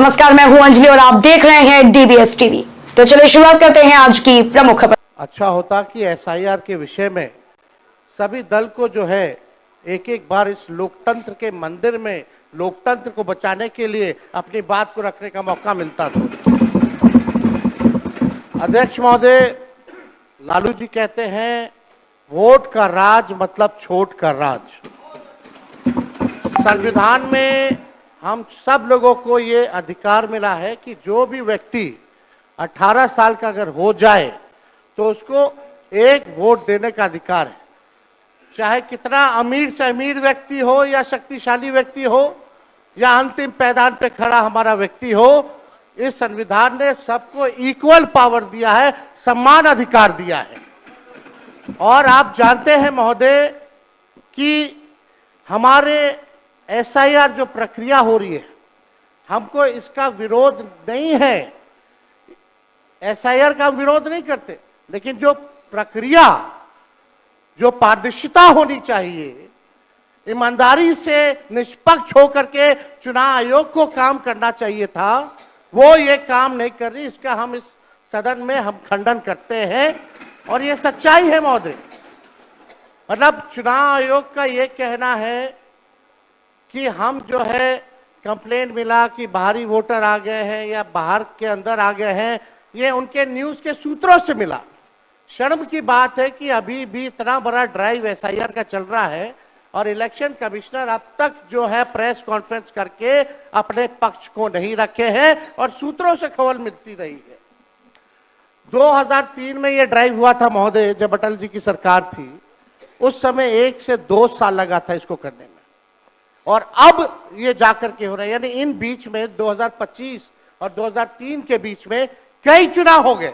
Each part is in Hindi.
नमस्कार, मैं हूं अंजलि और आप देख रहे हैं डीबीएस टीवी। तो चलिए शुरुआत करते हैं आज की प्रमुख खबर। अच्छा होता कि एसआईआर के विषय में सभी दल को जो है एक एक बार इस लोकतंत्र के मंदिर में लोकतंत्र को बचाने के लिए अपनी बात को रखने का मौका मिलता था। अध्यक्ष महोदय, लालू जी कहते हैं वोट का राज मतलब छोट का राज। संविधान में हम सब लोगों को ये अधिकार मिला है कि जो भी व्यक्ति 18 साल का अगर हो जाए तो उसको एक वोट देने का अधिकार है, चाहे कितना अमीर से अमीर व्यक्ति हो या शक्तिशाली व्यक्ति हो या अंतिम पैदान पे खड़ा हमारा व्यक्ति हो। इस संविधान ने सबको इक्वल पावर दिया है, समान अधिकार दिया है। और आप जानते हैं महोदय कि हमारे एसआईआर जो प्रक्रिया हो रही है, हमको इसका विरोध नहीं है, एसआईआर का हम विरोध नहीं करते, लेकिन जो प्रक्रिया, जो पारदर्शिता होनी चाहिए, ईमानदारी से निष्पक्ष होकर के चुनाव आयोग को काम करना चाहिए था, वो ये काम नहीं कर रही। इसका हम इस सदन में हम खंडन करते हैं और ये सच्चाई है महोदय। मतलब चुनाव आयोग का ये कहना है कि हम जो है कंप्लेंट मिला कि बाहरी वोटर आ गए हैं या बाहर के अंदर आ गए हैं, ये उनके न्यूज़ के सूत्रों से मिला। शर्म की बात है कि अभी भी इतना बड़ा ड्राइव एसआईआर का चल रहा है और इलेक्शन कमिश्नर अब तक जो है प्रेस कॉन्फ्रेंस करके अपने पक्ष को नहीं रखे हैं और सूत्रों से खबर मिलती रही है। 2003 में ये ड्राइव हुआ था महोदय, जब अटल जी की सरकार थी। उस समय 1 से 2 साल लगा था इसको करने में, और अब ये जाकर के हो रहा है। यानी इन बीच में 2025 और 2003 के बीच में कई चुनाव हो गए।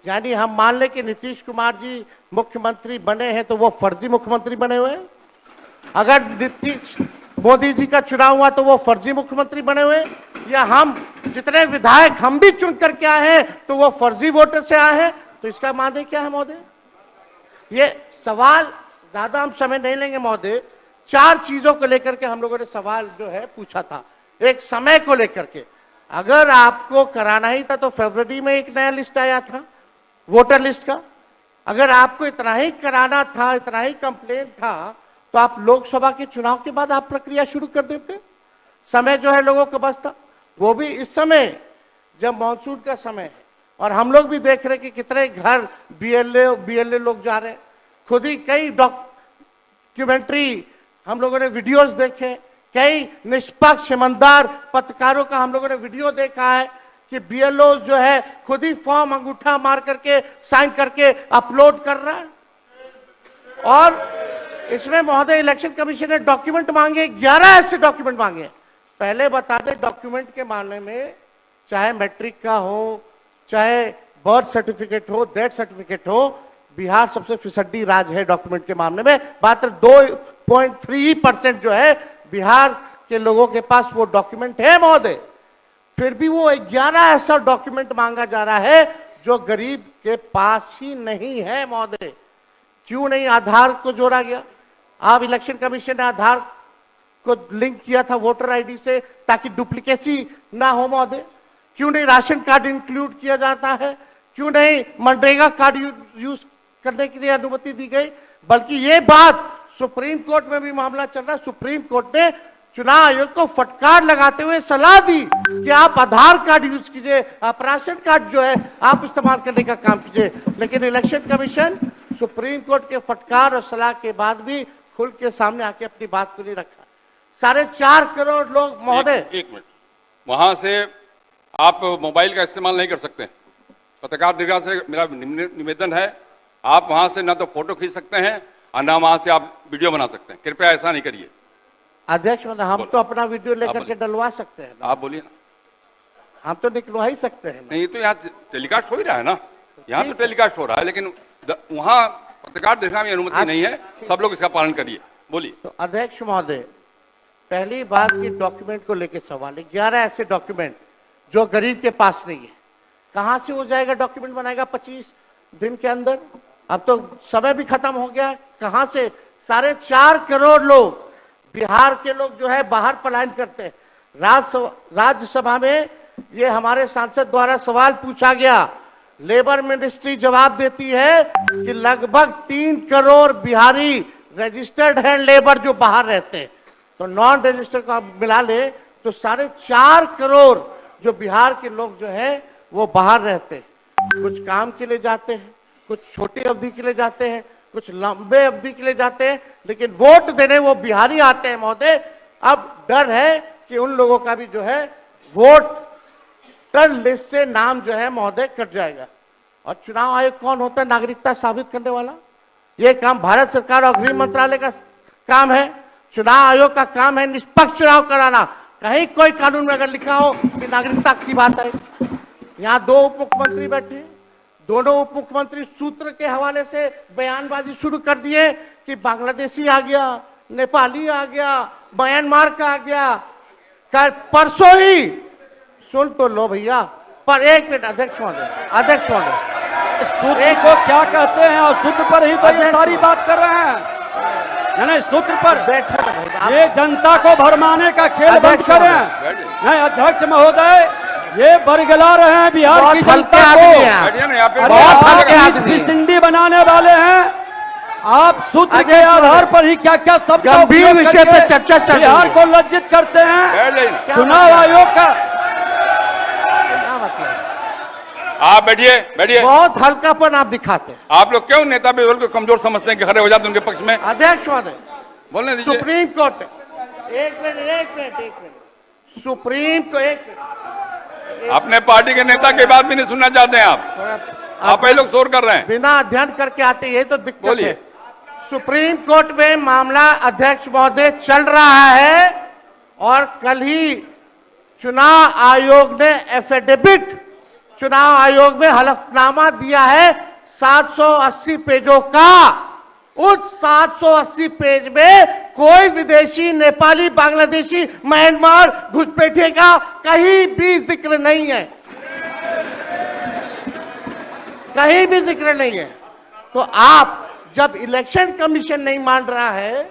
यानी हम मान लें कि नीतीश कुमार जी मुख्यमंत्री बने हैं तो वो फर्जी मुख्यमंत्री बने हुए हैं। अगर नीतीश मोदी जी का चुनाव हुआ तो वो फर्जी मुख्यमंत्री बने हुए, या हम जितने विधायक हम भी चुन करके आए हैं तो वो फर्जी वोटर से आए हैं। तो इसका माने क्या है महोदय? ये सवाल ज्यादा हम समय नहीं लेंगे महोदय। 4 चीजों को लेकर के हम लोगों ने सवाल जो है पूछा था। एक, समय को लेकर के, अगर आपको कराना ही था तो फरवरी में एक नया लिस्ट आया था वोटर लिस्ट का। अगर आपको इतना ही कराना था, इतना ही कंप्लेंट था, तो आप लोकसभा के चुनाव के बाद आप प्रक्रिया शुरू कर देते। समय जो है लोगों के पास था, वो भी इस समय जब मानसून का समय है और हम लोग भी देख रहे हैं कि कितने घर बीएलए लोग जा रहे हैं। खुद ही कई डॉक्यूमेंट्री हम लोगों ने वीडियोस देखे, कई निष्पक्ष ईमानदार पत्रकारों का हम लोगों ने वीडियो देखा है कि बीएलओ जो है खुद ही फॉर्म अंगूठा मार करके साइन करके अपलोड कर रहा है। और इसमें महोदय इलेक्शन कमीशन ने डॉक्यूमेंट मांगे, 11 ऐसे डॉक्यूमेंट मांगे। पहले बता दें, डॉक्यूमेंट के मामले में चाहे मैट्रिक का हो, चाहे बर्थ सर्टिफिकेट हो, डेथ सर्टिफिकेट हो, बिहार सबसे फिसड्डी राज्य है डॉक्यूमेंट के मामले में। मात्र 2.3% जो है बिहार के लोगों के पास वो डॉक्यूमेंट है महोदय। फिर भी वो 11 ऐसा डॉक्यूमेंट मांगा जा रहा है जो गरीब के पास ही नहीं है महोदय। क्यों नहीं आधार को जोड़ा गया? आप इलेक्शन कमीशन ने आधार को लिंक किया था वोटर आईडी से ताकि डुप्लीकेसी ना हो महोदय। क्यों नहीं राशन कार्ड इंक्लूड किया जाता है? क्यों नहीं मनरेगा कार्ड यूज करने के लिए अनुमति दी गई? बल्कि ये बात सुप्रीम कोर्ट में भी मामला चल रहा है। सुप्रीम कोर्ट ने चुनाव आयोग को फटकार लगाते हुए सलाह दी कि आप आधार कार्ड यूज कीजिए, आप राशन कार्ड जो है आप इस्तेमाल करने का काम कीजिए। लेकिन इलेक्शन कमीशन सुप्रीम कोर्ट के फटकार और सलाह के बाद भी खुल के सामने आके अपनी बात को नहीं रखा। 4.5 करोड़ लोग महोदय। एक मिनट, वहां से आप मोबाइल का इस्तेमाल नहीं कर सकते। पत्रकार दीर्घा से मेरा निवेदन है, आप वहां से ना तो फोटो खींच सकते हैं और ना वहां से आप वीडियो बना सकते हैं। कृपया ऐसा नहीं करिए। अध्यक्ष महोदय, हम तो अपना वीडियो लेकर के डलवा सकते हैं। आप बोलिए ना। हम तो निकलवा ही सकते हैं। नहीं तो यहाँ टेलीकास्ट हो ही रहा है ना, यहाँ तो टेलीकास्ट हो रहा है, लेकिन वहाँ पत्रकार दीर्घा में अनुमति नहीं है। सब लोग इसका पालन करिए। बोलिए। तो अध्यक्ष महोदय, पहली बात की डॉक्यूमेंट को लेकर सवाल है। 11 ऐसे डॉक्यूमेंट जो गरीब के पास नहीं है, कहां से हो जाएगा? डॉक्यूमेंट बनाएगा 25 दिन के अंदर? अब तो समय भी खत्म हो गया। कहां से 4.5 करोड़ लोग, बिहार के लोग जो है बाहर पलायन करते हैं। राज्यसभा में ये हमारे सांसद द्वारा सवाल पूछा गया। लेबर मिनिस्ट्री जवाब देती है कि लगभग 3 करोड़ बिहारी रजिस्टर्ड है लेबर जो बाहर रहते हैं, तो नॉन रजिस्टर्ड का मिला ले तो 4.5 करोड़ जो बिहार के लोग जो हैं वो बाहर रहते हैं। कुछ काम के लिए जाते हैं, कुछ छोटी अवधि के लिए जाते हैं, कुछ लंबे अवधि के लिए जाते हैं, लेकिन वोट देने वो बिहारी आते हैं महोदय। अब डर है कि उन लोगों का भी जो है वोटर लिस्ट से नाम जो है महोदय कट जाएगा। और चुनाव आयोग कौन होता है नागरिकता साबित करने वाला? ये काम भारत सरकार और गृह मंत्रालय का काम है। चुनाव आयोग का काम है निष्पक्ष चुनाव कराना। कहीं कोई कानून में अगर लिखा हो कि नागरिकता की बात है। यहाँ 2 उप मुख्यमंत्री बैठे, दोनों उप मुख्यमंत्री सूत्र के हवाले से बयानबाजी शुरू कर दिए कि बांग्लादेशी आ गया, नेपाली आ गया, म्यांमार का आ गया। कल परसों ही सुन तो लो भैया, पर एक मिनट अध्यक्ष महोदय, सूत्र को क्या कहते हैं और सूत्र पर ही तो ये सारी बात कर रहे हैं। नहीं, सूत्र पर ये जनता को भरमाने का खेल बंद करें। नहीं अध्यक्ष महोदय, ये बरगला रहे हैं बिहार की जनता को, भिसिंडी बनाने वाले हैं। आप सूत्र के आधार पर ही क्या क्या सब गंभीर विषय पे चर्चा चल रही है। बिहार को लज्जित करते हैं। चुनाव आयोग का आप बैठिए। बहुत हल्कापन आप दिखाते हैं। आप लोग क्यों नेता भी को कमजोर समझते हैं कि खड़े हो जाते हैं उनके पक्ष में? अध्यक्ष महोदय, बोलने दीजिए। सुप्रीम कोर्ट एक मिनट सुप्रीम को अपने पार्टी के नेता की बात भी नहीं सुनना चाहते हैं आप ही लोग शोर कर रहे हैं। बिना अध्ययन करके आते ये तो दिक्कत बोलिए। है। सुप्रीम कोर्ट में मामला अध्यक्ष महोदय चल रहा है और कल ही चुनाव आयोग ने एफिडेविट, चुनाव आयोग में हलफनामा दिया है 780 पेजों का। उस 780 पेज में कोई विदेशी, नेपाली, बांग्लादेशी, म्यांमार, घुसपैठिए का कहीं भी जिक्र नहीं है, कहीं भी जिक्र नहीं है। तो आप जब इलेक्शन कमीशन नहीं मान रहा है,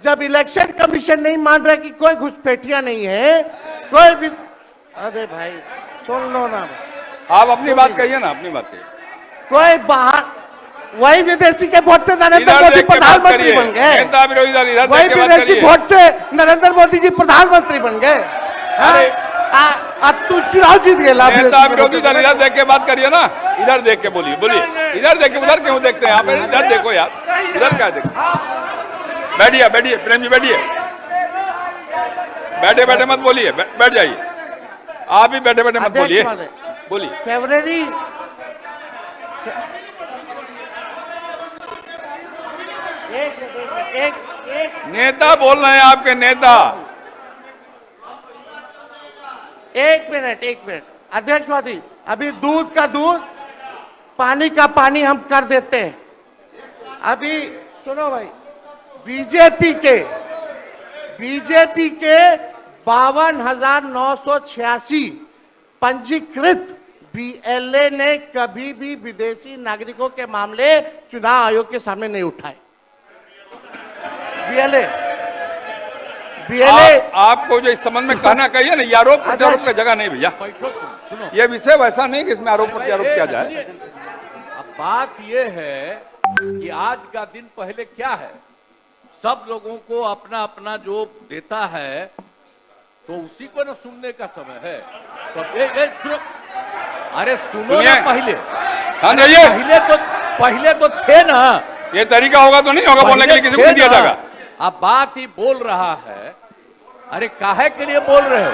जब इलेक्शन कमीशन नहीं मान रहा है कि कोई घुसपैठिया नहीं है, कोई भी, अरे भाई सुन लो ना, आप अपनी बात कहिए ना, अपनी बात कहिए। कोई बाहर, वही विदेशी के वोट से नरेंद्र मोदी प्रधानमंत्री बन गए, वही विदेशी वोट से नरेंद्र मोदी जी प्रधानमंत्री बन गए। अब तू चुनाव जीत गए। नेता विरोधी दल इधर देख के बात करिए ना, इधर देख के बोलिए। इधर देख के, उधर क्यों देखते हैं आप? इधर देखो यार, इधर क्या देखो। बैठिए प्रेम जी, बैठिए। बैठे मत बोलिए, बैठ जाइए। आप भी बैठे मत बोलिए। फरवरी एक नेता बोल रहे हैं, आपके नेता। एक मिनट अध्यक्ष महोदय, अभी दूध का दूध, पानी का पानी हम कर देते हैं। अभी सुनो भाई, बीजेपी के 52,986 पंजीकृत बीएलए ने कभी भी विदेशी नागरिकों के मामले चुनाव आयोग के सामने नहीं उठाए। बीएलए आपको जो इस संबंध में कहना कहिए ना, ये आरोप प्रत्यारोप का जगह नहीं भैया। ये विषय वैसा नहीं कि इसमें आरोप प्रत्यारोप किया जाए। अब बात ये है कि आज का दिन पहले क्या है, सब लोगों को अपना अपना जो देता है तो उसी को ना सुनने का समय है। तो अरे सुनो ना पहले, पहले तो थे ना। ये तरीका होगा तो नहीं होगा बोलने के लिए, किसी को नहीं दिया जाएगा। अब बात ही बोल रहा है। अरे काहे के लिए बोल रहे हो?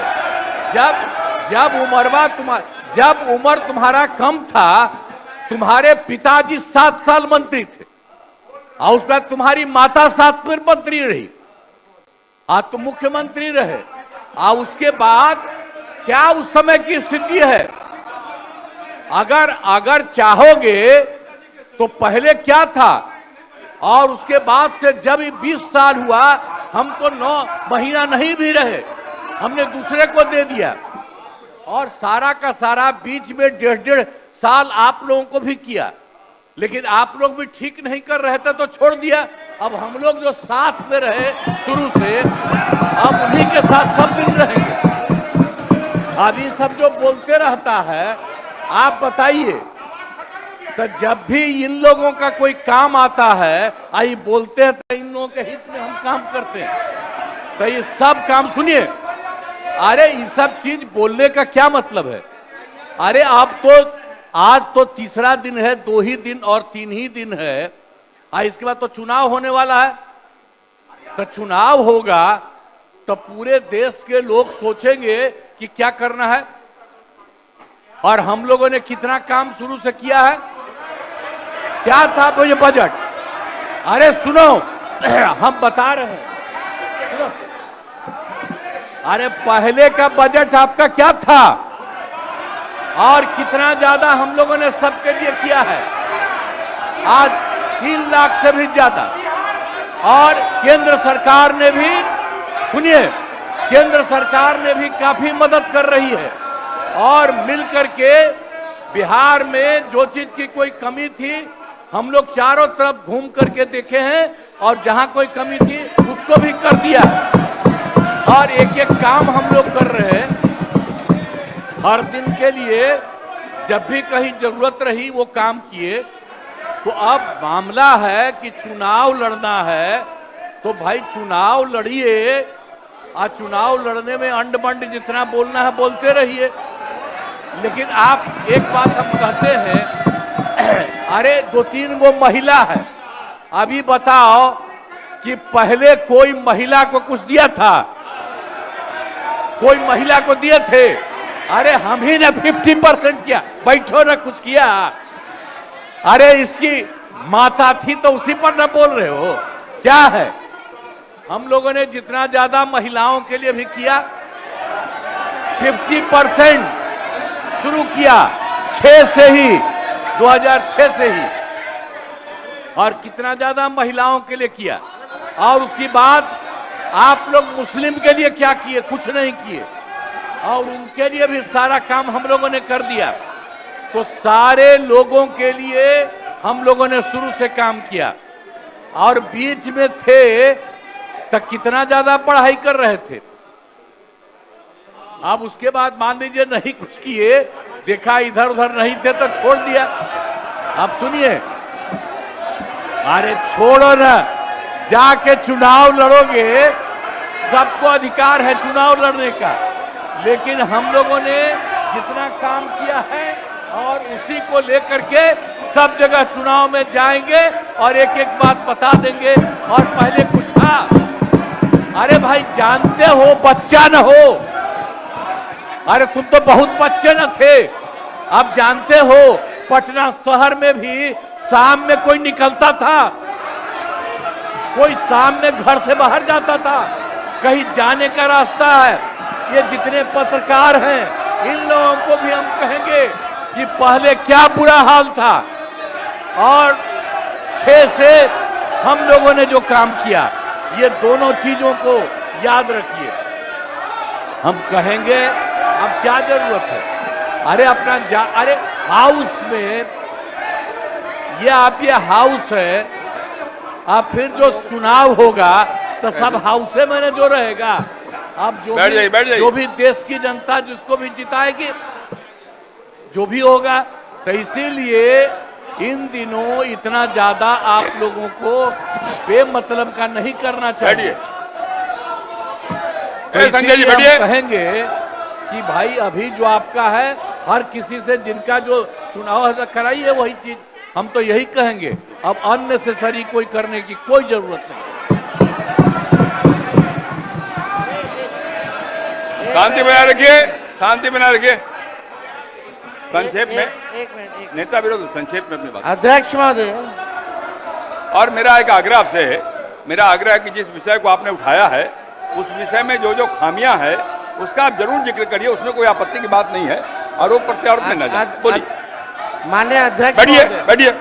जब उम्र तुम्हारा कम था, तुम्हारे पिताजी 7 साल मंत्री थे और उसके बाद तुम्हारी माता 7 फिर मंत्री रही, आज तुम मुख्यमंत्री रहे। और उसके बाद क्या उस समय की स्थिति है? अगर चाहोगे तो पहले क्या था और उसके बाद से जब 20 साल हुआ, हम तो 9 महीना नहीं भी रहे, हमने दूसरे को दे दिया। और सारा का सारा बीच में 1.5 साल आप लोगों को भी किया, लेकिन आप लोग भी ठीक नहीं कर रहे थे तो छोड़ दिया। अब हम लोग जो साथ में रहे शुरू से, अब उन्हीं के साथ सब दिन रहेंगे। अभी सब जो बोलते रहता है, आप बताइए, तो जब भी इन लोगों का कोई काम आता है, आई बोलते हैं तो इन लोगों के हित में हम काम करते हैं। तो ये सब काम सुनिए, अरे ये सब चीज बोलने का क्या मतलब है? अरे आप तो आज तो तीसरा दिन है, 2 ही दिन और 3 ही दिन है, इसके बाद तो चुनाव होने वाला है। तो चुनाव होगा तो पूरे देश के लोग सोचेंगे कि क्या करना है, और हम लोगों ने कितना काम शुरू से किया है। क्या था वो ये बजट? अरे सुनो, हम बता रहे हैं, सुनो। अरे पहले का बजट आपका क्या था और कितना ज्यादा हम लोगों ने सबके लिए किया है? आज 3 लाख से भी ज्यादा। और केंद्र सरकार ने भी, सुनिए, केंद्र सरकार ने भी काफी मदद कर रही है, और मिलकर के बिहार में जो चीज की कोई कमी थी, हम लोग चारों तरफ घूम करके देखे हैं, और जहां कोई कमी थी उसको भी कर दिया, और एक एक काम हम लोग कर रहे हैं हर दिन के लिए। जब भी कहीं जरूरत रही वो काम किए। तो अब मामला है कि चुनाव लड़ना है, तो भाई चुनाव लड़िए, और चुनाव लड़ने में अंड बंड जितना बोलना है बोलते रहिए। लेकिन आप एक बात हम कहते हैं, अरे 2-3 गो महिला है, अभी बताओ कि पहले कोई महिला को कुछ दिया था? कोई महिला को दिए थे? अरे हम ही ने 50% किया, बैठो ना कुछ किया। अरे इसकी माता थी तो उसी पर न बोल रहे हो? क्या है? हम लोगों ने जितना ज्यादा महिलाओं के लिए भी किया, 50% शुरू किया 6 से ही, 2006 से ही, और कितना ज्यादा महिलाओं के लिए किया। और उसके बाद आप लोग मुस्लिम के लिए क्या किए? कुछ नहीं किए, और उनके लिए भी सारा काम हम लोगों ने कर दिया। तो सारे लोगों के लिए हम लोगों ने शुरू से काम किया, और बीच में थे तो कितना ज्यादा पढ़ाई कर रहे थे। अब उसके बाद मान लीजिए नहीं कुछ किए, देखा इधर उधर नहीं थे तो छोड़ दिया। अब सुनिए, अरे छोड़ो ना, जाके चुनाव लड़ोगे, सबको अधिकार है चुनाव लड़ने का। लेकिन हम लोगों ने जितना काम किया है, और उसी को लेकर के सब जगह चुनाव में जाएंगे और एक एक बात बता देंगे। और पहले कुछ था, अरे भाई जानते हो, बच्चा न हो, अरे तुम तो बहुत बच्चे न थे। अब जानते हो पटना शहर में भी शाम में कोई निकलता था, कोई शाम में घर से बाहर जाता था, कहीं जाने का रास्ता है। ये जितने पत्रकार हैं, इन लोगों को भी हम कहेंगे कि पहले क्या बुरा हाल था, और 6 से हम लोगों ने जो काम किया, ये दोनों चीजों को याद रखिए। हम कहेंगे अब क्या जरूरत है? अरे अपना अरे हाउस में, ये हाउस है, अब फिर जो चुनाव होगा तो सब हाउस में जो रहेगा। अब जो भी देश की जनता जिसको भी जिताएगी, जो भी होगा। तो इसीलिए इन दिनों इतना ज्यादा आप लोगों को बेमतलब का नहीं करना चाहिए। संजय जी हम बैठिए। कहेंगे कि भाई अभी जो आपका है, हर किसी से जिनका जो चुनाव है कराइए वही चीज। हम तो यही कहेंगे, अब अननेसेसरी कोई करने की कोई जरूरत नहीं। शांति बनाए रखिए, शांति बनाए रखिए। संक्षेप में, एक मिनट। नेता विरोध, संक्षेप में अपनी बात। अध्यक्ष महोदय, और मेरा एक आग्रह आपसे है, मेरा आग्रह है कि जिस विषय को आपने उठाया है, उस विषय में जो जो खामियां हैं उसका आप जरूर जिक्र करिए, उसमें कोई आपत्ति की बात नहीं है। आरोप प्रत्यारोप में न जाए। बोलिए। माननीय अध्यक्ष बैठिए, महोदय, बैठिए।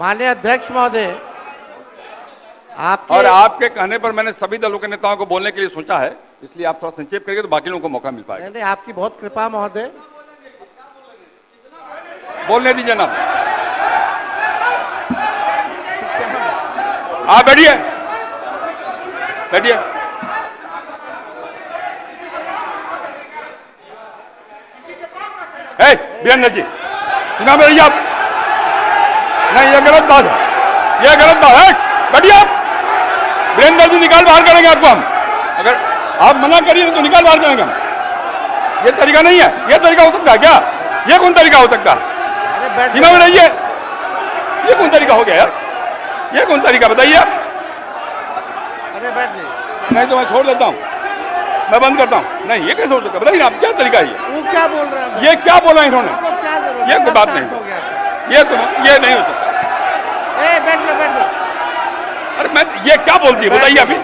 माननीय अध्यक्ष महोदय, और आपके कहने पर मैंने सभी दलों के नेताओं को बोलने के लिए सोचा है, इसलिए आप थोड़ा संक्षेप करिए तो बाकी लोगों को मौका मिल पाएगा। नहीं, आपकी बहुत कृपा महोदय। बोलने दीजिए ना, आप बैठिए, बैठिए। वीरेंद्र जी, चुनाव में रहिए आप। नहीं, ये गलत बात है, ये गलत बात है। बैठिए आप। वीरेंद्र जी निकाल बाहर करेंगे आपको हम। अगर आप मना करिए तो निकाल बाहर करेंगे हम। ये तरीका नहीं है। ये तरीका हो सकता है क्या? ये कौन तरीका हो सकता है? सीमा में रहिए। ये कौन तरीका हो गया यार? ये कौन तरीका बताइए आप? अरे बैठ नहीं तो मैं छोड़ देता हूँ, मैं बंद करता हूँ। नहीं, ये कैसे हो सकता है? बताइए आप, क्या तरीका है ये? वो क्या बोल रहे हैं? ये क्या बोला इन्होंने? ये कोई बात नहीं, हो गया। ये नहीं हो सकता। बैठ लो, बैठ लो। अरे मैं, ये क्या बोलती है बताइए अभी?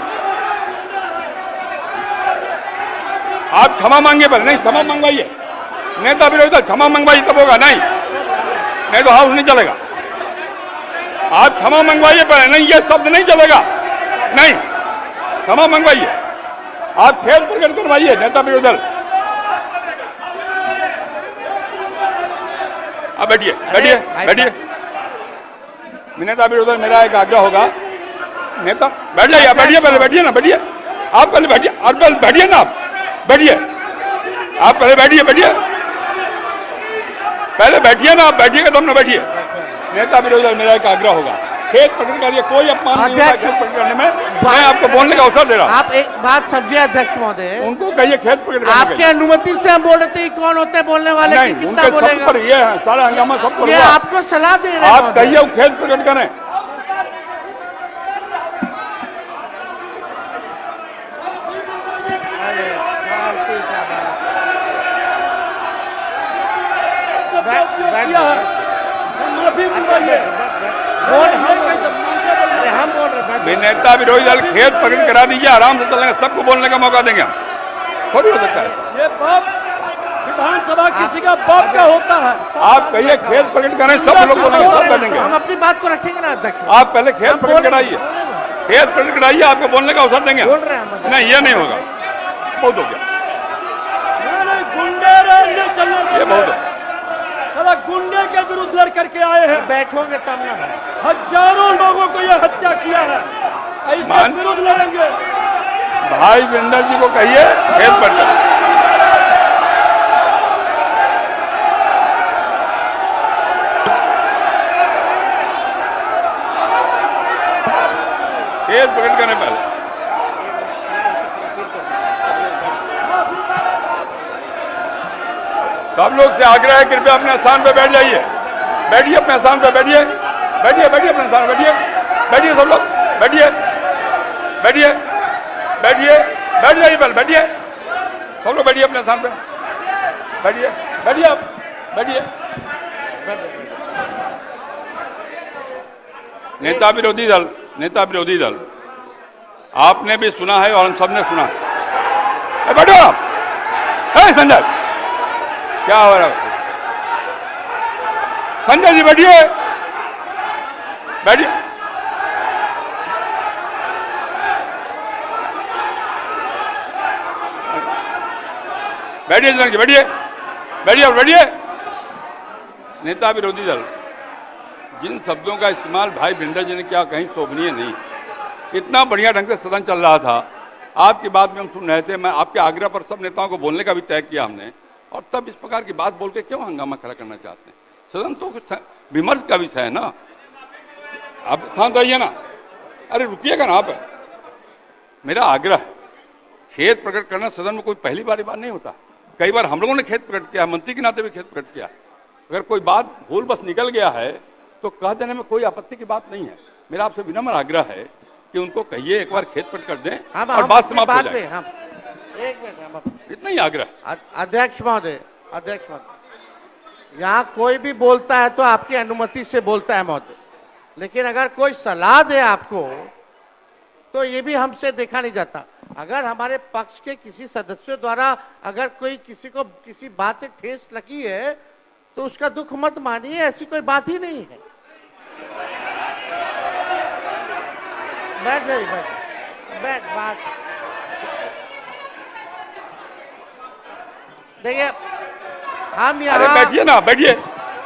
आप क्षमा मांगे पर नहीं, क्षमा मंगवाइए। नेता विरोधी दल क्षमा मंगवाइए तब होगा। नहीं तो हाउस नहीं चलेगा। आप क्षमा मंगवाइए पर नहीं, ये शब्द नहीं चलेगा। नहीं, क्षमा मंगवाइए। आप खेद प्रकट करवाइए नेता विरोधी दल। अब बैठिए, बैठिए, बैठिए। नेता विरोधी दल, मेरा एक आग्रह होगा। नेता बैठ जाइए, आप बैठिए, पहले बैठिए ना, बैठिए आप, पहले बैठिए, और पहले बैठिए ना आप, बैठिए आप, पहले बैठिए, बैठिए पहले बैठिए ना आप, बैठिएगा तो हम ना बैठिए। नेता विरोधी दल, मेरा एक आग्रह होगा, खेद प्रकट करिए। कोई अपमान नहीं होगा खेद प्रकट करने में। मैं आपको बोलने का अवसर दे रहा हूं। आप एक बात समझिए अध्यक्ष महोदय, उनको कहिए खेद प्रकट करने। आपके अनुमति से हम बोल रहे थे कौन होते हैं बोलने वाले? नहीं, उनके सब पर ये है, सारा हंगामा सब पर ये हुआ। आपको सलाह दे रहे हैं। आप कहिए वो खेद प्रकट करें। हम बोल रहे नेता विरोधी दल खेद प्रकट करा दीजिए, आराम से चलेंगे, सबको बोलने का मौका देंगे हम। थोड़ी हो सकता है ये बाप विधानसभा किसी का बाप का होता है। आप कहिए खेद प्रकट करें, सब लोग बोलेंगे, सब बैठेंगे। हम अपनी बात को रखेंगे ना अध्यक्ष। आप पहले खेद प्रकट कराइए, खेद प्रकट कराइए, आपको बोलने का अवसर देंगे। बोल रहे हैं हम। नहीं, ये नहीं होगा, बहुत हो गया, गुंडे चलने ये बहुत हो। साला गुंडे के विरुद्ध लड़ करके आए हैं। बैठोगे तब ना। हजारों लोगों को यह हत्या किया है, इसके विरुद्ध लड़ेंगे। भाई वीरेंद्र जी को कहिए खेद प्रकट। खेद प्रकट करने पहले सब लोग से आग्रह है, कृपया अपने स्थान पर बैठ जाइए। बैठिए अपने स्थान पर, बैठिए, बैठिए, बैठिए अपने स्थान पर, बैठिए, बैठिए सब लोग, बैठिए, बैठिए, बैठिए, बैठ जाइए पहले, बैठिए सब लोग, बैठिए अपने स्थान पर, बैठिए, बैठिए आप, बैठिए। नेता विरोधी दल, नेता विरोधी दल, आपने भी सुना है और हम सब ने सुना है। बैठो आप। संजय, क्या हो रहा है? संजय जी बैठिए, बैठिए, बैठिए, बैठिए, बैठिए और बैठिए। नेता विरोधी दल, जिन शब्दों का इस्तेमाल भाई वीरेंद्र जी ने किया, कहीं शोभनीय नहीं। इतना बढ़िया ढंग से सदन चल रहा था, आपकी बात भी हम सुन रहे थे। मैं आपके आग्रह पर सब नेताओं को बोलने का भी तय किया हमने, और तब इस प्रकार की बात बोल के क्यों हंगामा खड़ा करना चाहते हैं? सदन तो विमर्श का विषय है ना। आप शांत रहिए ना, अरे रुकिएगा ना आप। मेरा आग्रह, खेद प्रकट करना सदन में कोई पहली बार नहीं होता। कई बार हम लोगों ने खेद प्रकट किया, मंत्री के नाते भी खेद प्रकट किया। अगर कोई बात भूल बस निकल गया है तो कह देने में कोई आपत्ति की बात नहीं है। मेरा आपसे विनम्र आग्रह है कि उनको कहिए एक बार खेद प्रकट कर दें और बात समाप्त हो जाए। एक मिनट, इतना ही आग्रह। अध्यक्ष महोदय, अध्यक्ष महोदय, यहाँ कोई भी बोलता है तो आपकी अनुमति से बोलता है महोदय, लेकिन अगर कोई सलाह दे आपको तो ये भी हमसे देखा नहीं जाता। अगर हमारे पक्ष के किसी सदस्यों द्वारा अगर कोई किसी को किसी बात से ठेस लगी है तो उसका दुख मत मानिए, ऐसी कोई बात ही नहीं है। बैठ जाइए, बैठ बात देखिए, हम यहाँ बैठिए ना, बैठिए।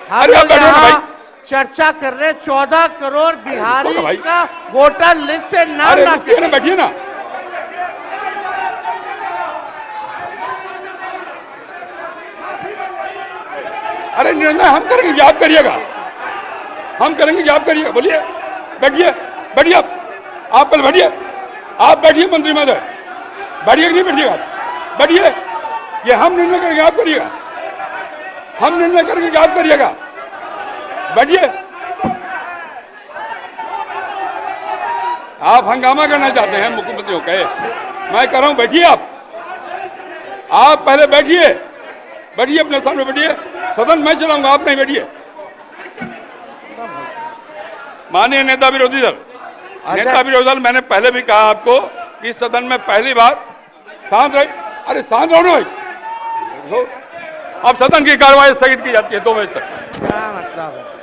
हम यहाँ चर्चा कर रहे 14 करोड़ बिहारी का वोटर लिस्ट से नाम ना करें। बैठिए ना, अरे निर्णय हम करेंगे कि आप करिएगा, हम करेंगे कि आप करिएगा। बोलिए, बैठिए, बैठिए आप पहले बैठिए, आप बैठिए मंत्री महोदय, बैठिए कि नहीं बैठिएगा आप, बैठिए। ये हम निर्णय करेंगे आप करिएगा, हम निर्णय करेंगे कि आप करिएगा, बैठिए। आप हंगामा करना चाहते हैं मुख्यमंत्री को कहे, मैं कह रहा हूं बैठिए आप पहले बैठिए, बैठिए अपने सामने बैठिए, सदन मैं चलाऊंगा, आप नहीं बैठिए। माननीय नेता विरोधी दल, नेता विरोधी दल, मैंने पहले भी कहा आपको कि सदन में पहली बार शांत रहे, अरे शांत रहो ना भाई। अब सदन की कार्रवाई स्थगित की जाती है 2 बजे तक। क्या मतलब है?